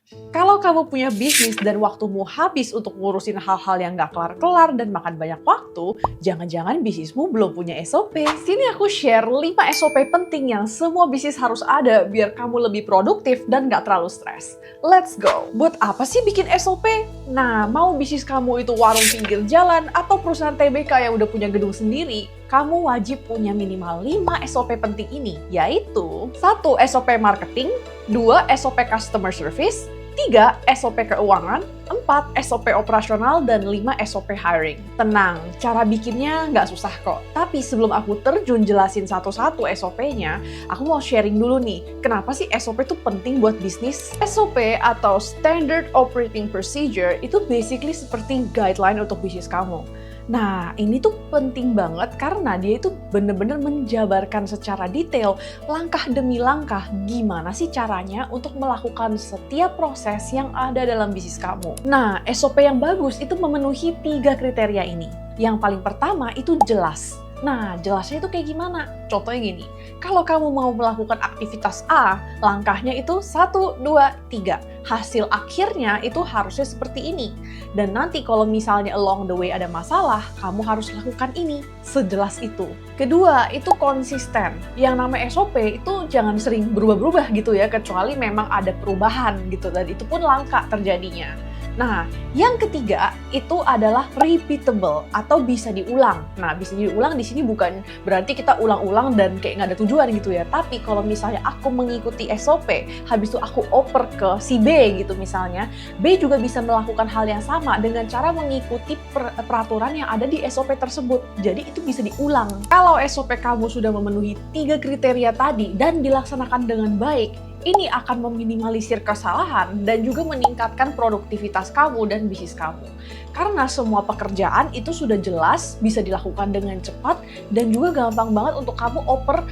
Kalau kamu punya bisnis dan waktumu habis untuk ngurusin hal-hal yang nggak kelar-kelar dan makan banyak waktu, jangan-jangan bisnismu belum punya SOP. Sini aku share 5 SOP penting yang semua bisnis harus ada biar kamu lebih produktif dan nggak terlalu stres. Let's go! Buat apa sih bikin SOP? Nah, mau bisnis kamu itu warung pinggir jalan atau perusahaan TBK yang udah punya gedung sendiri, kamu wajib punya minimal 5 SOP penting ini, yaitu 1. SOP marketing, 2. SOP customer service, 3. SOP keuangan, 4. SOP operasional, dan 5. SOP hiring. Tenang, cara bikinnya nggak susah kok. Tapi sebelum aku terjun jelasin satu-satu SOP-nya, aku mau sharing dulu nih, kenapa sih SOP itu penting buat bisnis? SOP atau Standard Operating Procedure itu basically seperti guideline untuk bisnis kamu. Nah, ini tuh penting banget karena dia itu bener-bener menjabarkan secara detail langkah demi langkah gimana sih caranya untuk melakukan setiap proses yang ada dalam bisnis kamu. Nah, SOP yang bagus itu memenuhi 3 kriteria ini. Yang paling pertama itu jelas. Nah, jelasnya itu kayak gimana? Contohnya gini, kalau kamu mau melakukan aktivitas A, langkahnya itu 1, 2, 3. Hasil akhirnya itu harusnya seperti ini. Dan nanti kalau misalnya along the way ada masalah, kamu harus lakukan ini. Sejelas itu. Kedua, itu konsisten. Yang namanya SOP itu jangan sering berubah-berubah gitu ya, kecuali memang ada perubahan gitu, dan itu pun langka terjadinya. Nah, yang ketiga itu adalah repeatable atau bisa diulang. Nah, bisa diulang di sini bukan berarti kita ulang-ulang dan kayak nggak ada tujuan gitu ya. Tapi kalau misalnya aku mengikuti SOP, habis itu aku oper ke si B gitu misalnya, B juga bisa melakukan hal yang sama dengan cara mengikuti peraturan yang ada di SOP tersebut. Jadi itu bisa diulang. Kalau SOP kamu sudah memenuhi 3 kriteria tadi dan dilaksanakan dengan baik, ini akan meminimalisir kesalahan dan juga meningkatkan produktivitas kamu dan bisnis kamu. Karena semua pekerjaan itu sudah jelas, bisa dilakukan dengan cepat, dan juga gampang banget untuk kamu oper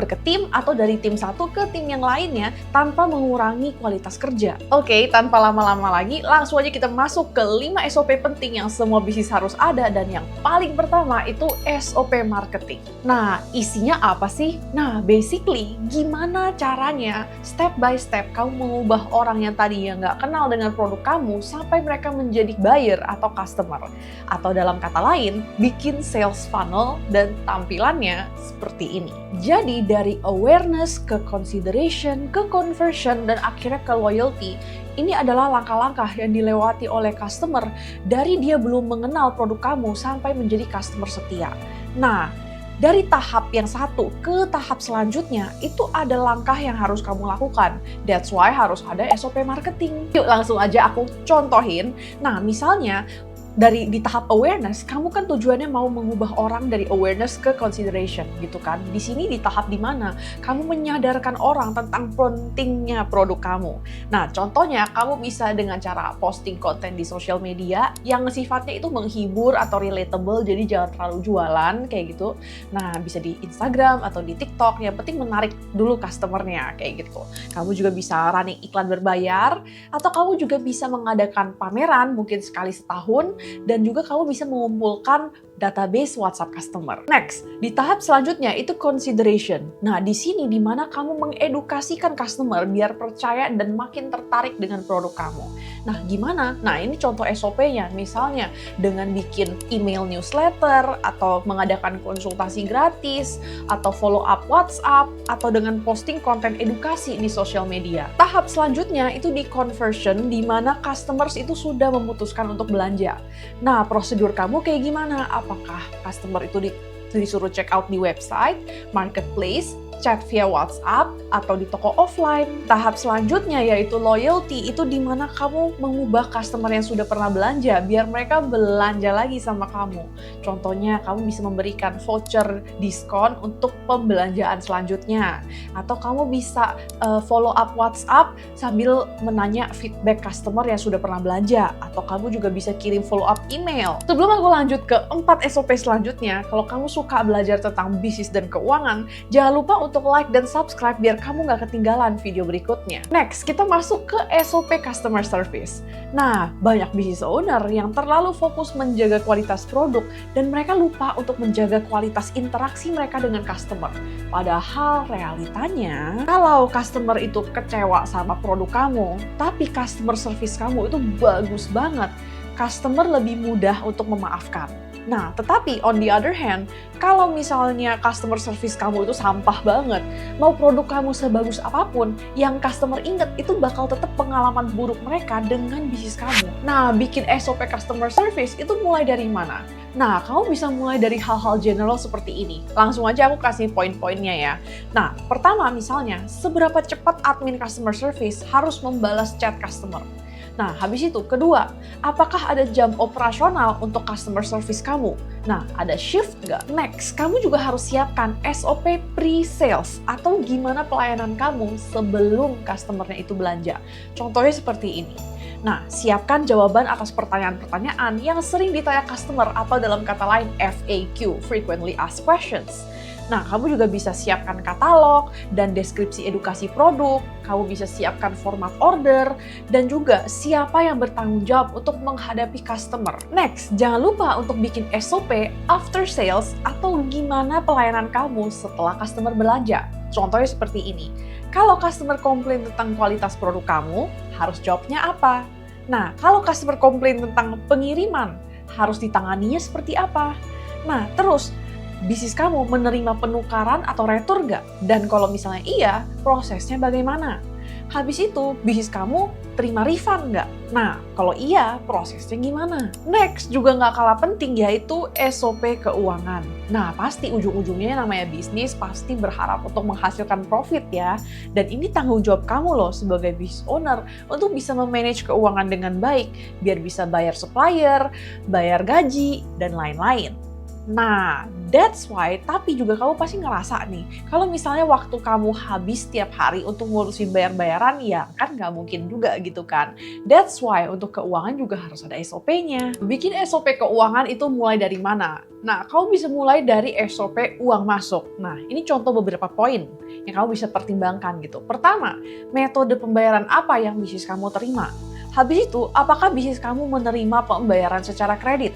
ke tim atau dari tim satu ke tim yang lainnya tanpa mengurangi kualitas kerja. Oke, tanpa lama-lama lagi, langsung aja kita masuk ke 5 SOP penting yang semua bisnis harus ada, dan yang paling pertama itu SOP marketing. Nah, isinya apa sih? Nah, basically, gimana caranya step by step kamu mengubah orang yang tadinya nggak kenal dengan produk kamu sampai mereka menjadi buyer atau customer. Atau dalam kata lain, bikin sales funnel dan tampilannya seperti ini. Jadi dari awareness ke consideration, ke conversion, dan akhirnya ke loyalty, ini adalah langkah-langkah yang dilewati oleh customer dari dia belum mengenal produk kamu sampai menjadi customer setia. Nah, dari tahap yang satu ke tahap selanjutnya, itu ada langkah yang harus kamu lakukan. That's why harus ada SOP marketing. Yuk langsung aja aku contohin. Nah, misalnya di tahap awareness, kamu kan tujuannya mau mengubah orang dari awareness ke consideration gitu kan. Di sini di tahap dimana kamu menyadarkan orang tentang pentingnya produk kamu. Nah, contohnya kamu bisa dengan cara posting konten di social media yang sifatnya itu menghibur atau relatable, jadi jangan terlalu jualan kayak gitu. Nah, bisa di Instagram atau di TikTok, yang penting menarik dulu customernya kayak gitu. Kamu juga bisa running iklan berbayar, atau kamu juga bisa mengadakan pameran mungkin sekali setahun, dan juga kamu bisa mengumpulkan database WhatsApp customer. Next, di tahap selanjutnya itu consideration. Nah, di sini di mana kamu mengedukasikan customer biar percaya dan makin tertarik dengan produk kamu. Nah, gimana? Nah, ini contoh SOP-nya. Misalnya dengan bikin email newsletter, atau mengadakan konsultasi gratis, atau follow up WhatsApp, atau dengan posting konten edukasi di sosial media. Tahap selanjutnya itu di conversion, di mana customers itu sudah memutuskan untuk belanja. Nah, prosedur kamu kayak gimana? Apakah customer itu disuruh check out di website, marketplace, chat via WhatsApp, atau di toko offline? Tahap selanjutnya yaitu loyalty, itu di mana kamu mengubah customer yang sudah pernah belanja biar mereka belanja lagi sama kamu. Contohnya, kamu bisa memberikan voucher diskon untuk pembelanjaan selanjutnya. Atau kamu bisa follow up WhatsApp sambil menanya feedback customer yang sudah pernah belanja. Atau kamu juga bisa kirim follow up email. Sebelum aku lanjut ke 4 SOP selanjutnya, kalau kamu suka belajar tentang bisnis dan keuangan, jangan lupa untuk like dan subscribe biar kamu nggak ketinggalan video berikutnya. Next, kita masuk ke SOP Customer Service. Nah, banyak business owner yang terlalu fokus menjaga kualitas produk dan mereka lupa untuk menjaga kualitas interaksi mereka dengan customer. Padahal realitanya, kalau customer itu kecewa sama produk kamu, tapi customer service kamu itu bagus banget, customer lebih mudah untuk memaafkan. Nah, tetapi on the other hand, kalau misalnya customer service kamu itu sampah banget, mau produk kamu sebagus apapun, yang customer inget itu bakal tetap pengalaman buruk mereka dengan bisnis kamu. Nah, bikin SOP customer service itu mulai dari mana? Nah, kamu bisa mulai dari hal-hal general seperti ini. Langsung aja aku kasih poin-poinnya ya. Nah, pertama misalnya, seberapa cepat admin customer service harus membalas chat customer. Nah, habis itu, kedua, apakah ada jam operasional untuk customer service kamu? Nah, ada shift nggak? Next, kamu juga harus siapkan SOP pre-sales atau gimana pelayanan kamu sebelum customer-nya itu belanja. Contohnya seperti ini. Nah, siapkan jawaban atas pertanyaan-pertanyaan yang sering ditanya customer atau dalam kata lain FAQ, Frequently Asked Questions. Nah, kamu juga bisa siapkan katalog dan deskripsi edukasi produk, kamu bisa siapkan format order, dan juga siapa yang bertanggung jawab untuk menghadapi customer. Next, jangan lupa untuk bikin SOP after sales atau gimana pelayanan kamu setelah customer belanja. Contohnya seperti ini, kalau customer komplain tentang kualitas produk kamu, harus jawabnya apa? Nah, kalau customer komplain tentang pengiriman, harus ditanganinya seperti apa? Nah, terus, bisnis kamu menerima penukaran atau retur nggak? Dan kalau misalnya iya, prosesnya bagaimana? Habis itu, bisnis kamu terima refund nggak? Nah, kalau iya, prosesnya gimana? Next, juga nggak kalah penting yaitu SOP keuangan. Nah, pasti ujung-ujungnya namanya bisnis pasti berharap untuk menghasilkan profit ya. Dan ini tanggung jawab kamu loh sebagai business owner untuk bisa memanage keuangan dengan baik, biar bisa bayar supplier, bayar gaji, dan lain-lain. Nah, that's why, tapi juga kamu pasti ngerasa nih, kalau misalnya waktu kamu habis tiap hari untuk ngurusin bayar-bayaran, ya kan nggak mungkin juga gitu kan. That's why, untuk keuangan juga harus ada SOP-nya. Bikin SOP keuangan itu mulai dari mana? Nah, kamu bisa mulai dari SOP uang masuk. Nah, ini contoh beberapa poin yang kamu bisa pertimbangkan gitu. Pertama, metode pembayaran apa yang bisnis kamu terima? Habis itu, apakah bisnis kamu menerima pembayaran secara kredit?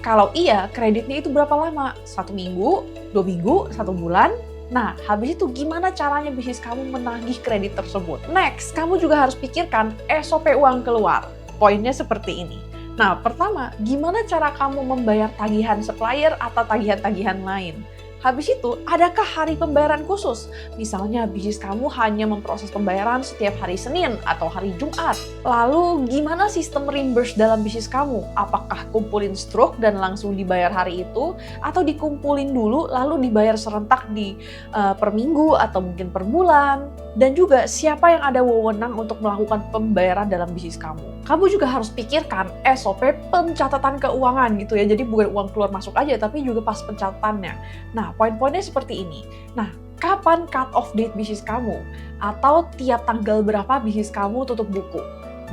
Kalau iya, kreditnya itu berapa lama? 1 minggu, 2 minggu, 1 bulan? Nah, habis itu gimana caranya bisnis kamu menagih kredit tersebut? Next, kamu juga harus pikirkan SOP uang keluar. Poinnya seperti ini. Nah, pertama, gimana cara kamu membayar tagihan supplier atau tagihan-tagihan lain? Habis itu, adakah hari pembayaran khusus? Misalnya, bisnis kamu hanya memproses pembayaran setiap hari Senin atau hari Jumat. Lalu, gimana sistem reimburse dalam bisnis kamu? Apakah kumpulin stroke dan langsung dibayar hari itu? Atau dikumpulin dulu lalu dibayar serentak di per minggu atau mungkin per bulan? Dan juga, siapa yang ada wewenang untuk melakukan pembayaran dalam bisnis kamu? Kamu juga harus pikirkan SOP pencatatan keuangan gitu ya. Jadi bukan uang keluar masuk aja, tapi juga pas pencatatannya. Nah, poin-poinnya seperti ini. Nah, kapan cut off date bisnis kamu? Atau tiap tanggal berapa bisnis kamu tutup buku?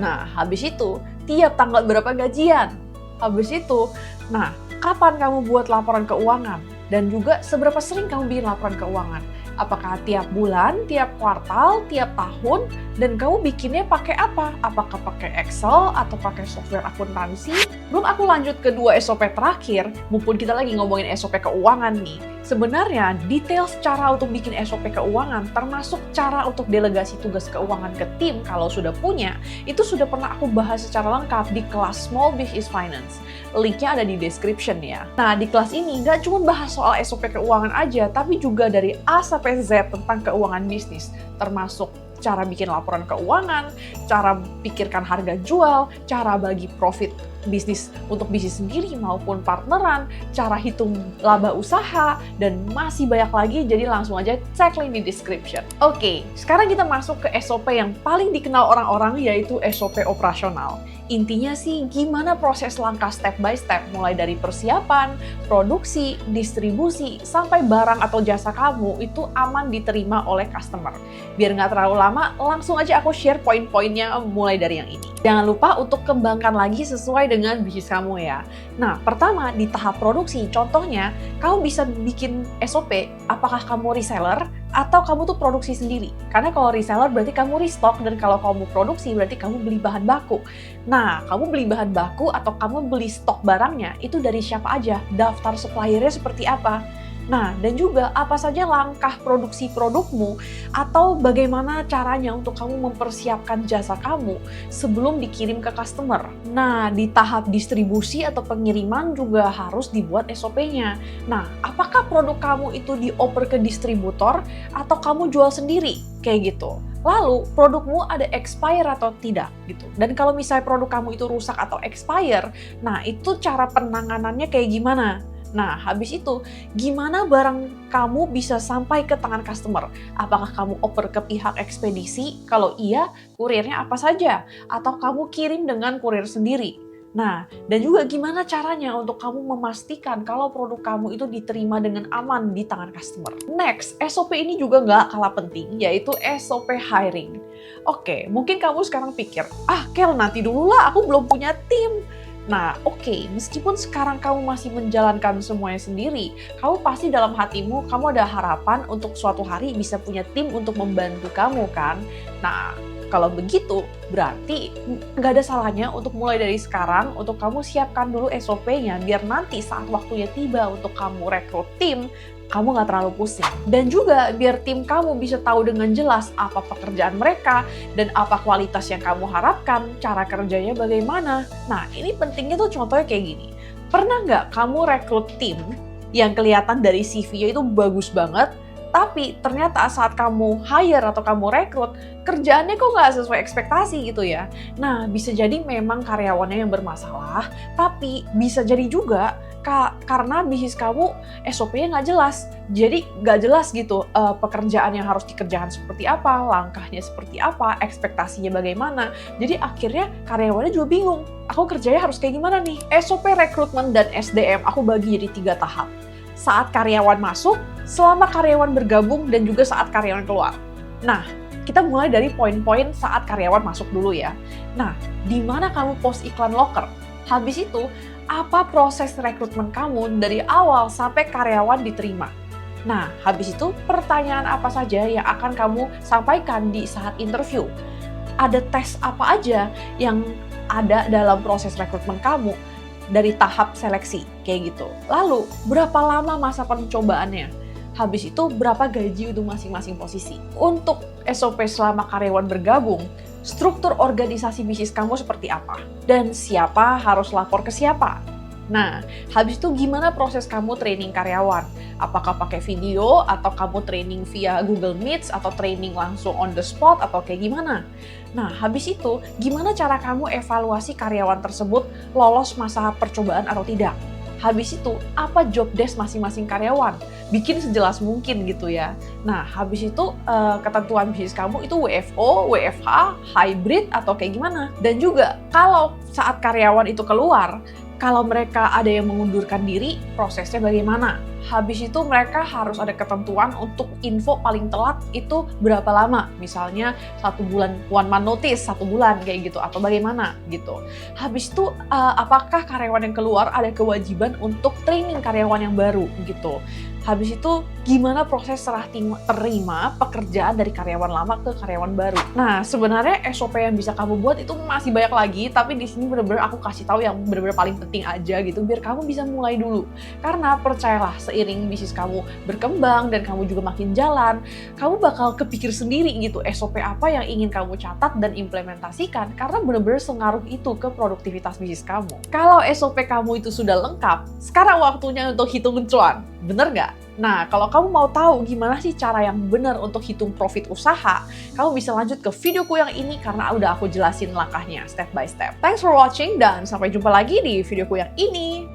Nah, habis itu, tiap tanggal berapa gajian? Habis itu, nah, kapan kamu buat laporan keuangan? Dan juga seberapa sering kamu bikin laporan keuangan? Apakah tiap bulan, tiap kuartal, tiap tahun, dan kamu bikinnya pakai apa? Apakah pakai Excel atau pakai software akuntansi? Belum aku lanjut ke 2 SOP terakhir, mumpun kita lagi ngomongin SOP keuangan nih. Sebenarnya, detail cara untuk bikin SOP keuangan, termasuk cara untuk delegasi tugas keuangan ke tim kalau sudah punya, itu sudah pernah aku bahas secara lengkap di kelas Small Business Finance. Linknya ada di description ya. Nah, di kelas ini nggak cuma bahas soal SOP keuangan aja, tapi juga dari A sampai Z tentang keuangan bisnis, termasuk cara bikin laporan keuangan, cara pikirkan harga jual, cara bagi profit bisnis untuk bisnis sendiri maupun partneran, cara hitung laba usaha, dan masih banyak lagi, jadi langsung aja cek link di description. Oke, sekarang kita masuk ke SOP yang paling dikenal orang-orang, yaitu SOP operasional. Intinya sih gimana proses langkah step by step, mulai dari persiapan, produksi, distribusi, sampai barang atau jasa kamu itu aman diterima oleh customer. Biar nggak terlalu lama, langsung aja aku share poin-poinnya mulai dari yang ini. Jangan lupa untuk kembangkan lagi sesuai dengan dengan bisnis kamu ya. Nah, pertama di tahap produksi, contohnya kamu bisa bikin SOP apakah kamu reseller atau kamu tuh produksi sendiri. Karena kalau reseller berarti kamu restock, dan kalau kamu produksi berarti kamu beli bahan baku. Nah, kamu beli bahan baku atau kamu beli stok barangnya itu dari siapa aja, daftar suppliernya seperti apa. Nah, dan juga apa saja langkah produksi produkmu atau bagaimana caranya untuk kamu mempersiapkan jasa kamu sebelum dikirim ke customer. Nah, di tahap distribusi atau pengiriman juga harus dibuat SOP-nya. Nah, apakah produk kamu itu dioper ke distributor atau kamu jual sendiri? Kayak gitu. Lalu, produkmu ada expire atau tidak gitu. Dan kalau misalnya produk kamu itu rusak atau expire, nah itu cara penanganannya kayak gimana? Nah, habis itu, gimana barang kamu bisa sampai ke tangan customer? Apakah kamu oper ke pihak ekspedisi? Kalau iya, kurirnya apa saja? Atau kamu kirim dengan kurir sendiri? Nah, dan juga gimana caranya untuk kamu memastikan kalau produk kamu itu diterima dengan aman di tangan customer. Next, SOP ini juga nggak kalah penting, yaitu SOP hiring. Oke, mungkin kamu sekarang pikir, Kel, nanti dulu lah, aku belum punya tim. Nah, oke, meskipun sekarang kamu masih menjalankan semuanya sendiri, kamu pasti dalam hatimu, kamu ada harapan untuk suatu hari bisa punya tim untuk membantu kamu, kan? Nah, kalau begitu, berarti nggak ada salahnya untuk mulai dari sekarang, untuk kamu siapkan dulu SOP-nya, biar nanti saat waktunya tiba untuk kamu rekrut tim, kamu nggak terlalu pusing. Dan juga biar tim kamu bisa tahu dengan jelas apa pekerjaan mereka dan apa kualitas yang kamu harapkan, cara kerjanya bagaimana. Nah, ini pentingnya tuh contohnya kayak gini. Pernah nggak kamu rekrut tim yang kelihatan dari CV-nya itu bagus banget, tapi ternyata saat kamu hire atau kamu rekrut, kerjaannya kok nggak sesuai ekspektasi gitu ya. Nah, bisa jadi memang karyawannya yang bermasalah, tapi bisa jadi juga karena bisnis kamu SOP-nya nggak jelas. Jadi nggak jelas gitu pekerjaan yang harus dikerjakan seperti apa, langkahnya seperti apa, ekspektasinya bagaimana. Jadi akhirnya karyawannya juga bingung, aku kerjanya harus kayak gimana nih? SOP rekrutmen dan SDM aku bagi jadi 3 tahap. Saat karyawan masuk, selama karyawan bergabung, dan juga saat karyawan keluar. Nah, kita mulai dari poin-poin saat karyawan masuk dulu ya. Nah, di mana kamu post iklan loker? Habis itu, apa proses rekrutmen kamu dari awal sampai karyawan diterima? Nah, habis itu pertanyaan apa saja yang akan kamu sampaikan di saat interview? Ada tes apa aja yang ada dalam proses rekrutmen kamu dari tahap seleksi, kayak gitu. Lalu, berapa lama masa pencobaannya? Habis itu, berapa gaji untuk masing-masing posisi? Untuk SOP selama karyawan bergabung, struktur organisasi bisnis kamu seperti apa? Dan siapa harus lapor ke siapa? Nah, habis itu gimana proses kamu training karyawan? Apakah pakai video, atau kamu training via Google Meet, atau training langsung on the spot, atau kayak gimana? Nah, habis itu gimana cara kamu evaluasi karyawan tersebut lolos masa percobaan atau tidak? Habis itu, apa job desk masing-masing karyawan? Bikin sejelas mungkin gitu ya. Nah, habis itu ketentuan bisnis kamu itu WFO, WFH, hybrid, atau kayak gimana? Dan juga, kalau saat karyawan itu keluar, kalau mereka ada yang mengundurkan diri, prosesnya bagaimana? Habis itu mereka harus ada ketentuan untuk info paling telat itu berapa lama. Misalnya 1 bulan, 1 month notice, 1 bulan kayak gitu, atau bagaimana gitu. Habis itu apakah karyawan yang keluar ada kewajiban untuk training karyawan yang baru gitu. Habis itu gimana proses serah terima pekerjaan dari karyawan lama ke karyawan baru. Nah, sebenarnya SOP yang bisa kamu buat itu masih banyak lagi, tapi di sini bener-bener aku kasih tahu yang bener-bener paling penting aja gitu, biar kamu bisa mulai dulu. Karena percayalah, seiring bisnis kamu berkembang dan kamu juga makin jalan, kamu bakal kepikir sendiri gitu SOP apa yang ingin kamu catat dan implementasikan, karena bener-bener sengaruh itu ke produktivitas bisnis kamu. Kalau SOP kamu itu sudah lengkap, sekarang waktunya untuk hitung cuan. Bener nggak? Nah, kalau kamu mau tahu gimana sih cara yang benar untuk hitung profit usaha, kamu bisa lanjut ke videoku yang ini karena udah aku jelasin langkahnya step by step. Thanks for watching dan sampai jumpa lagi di videoku yang ini.